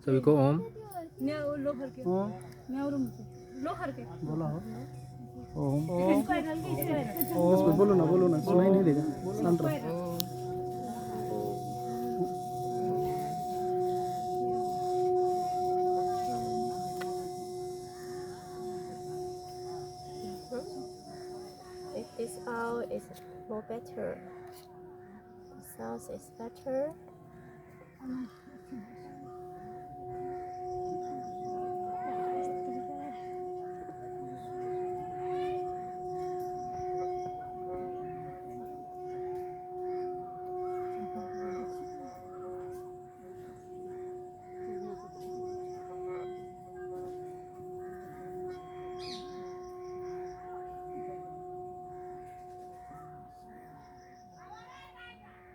सभी को ओम। बोला हो ओम ओम बोलो ना सुनाई नहीं देगा शांत रहो If this out is more better, the sound is better.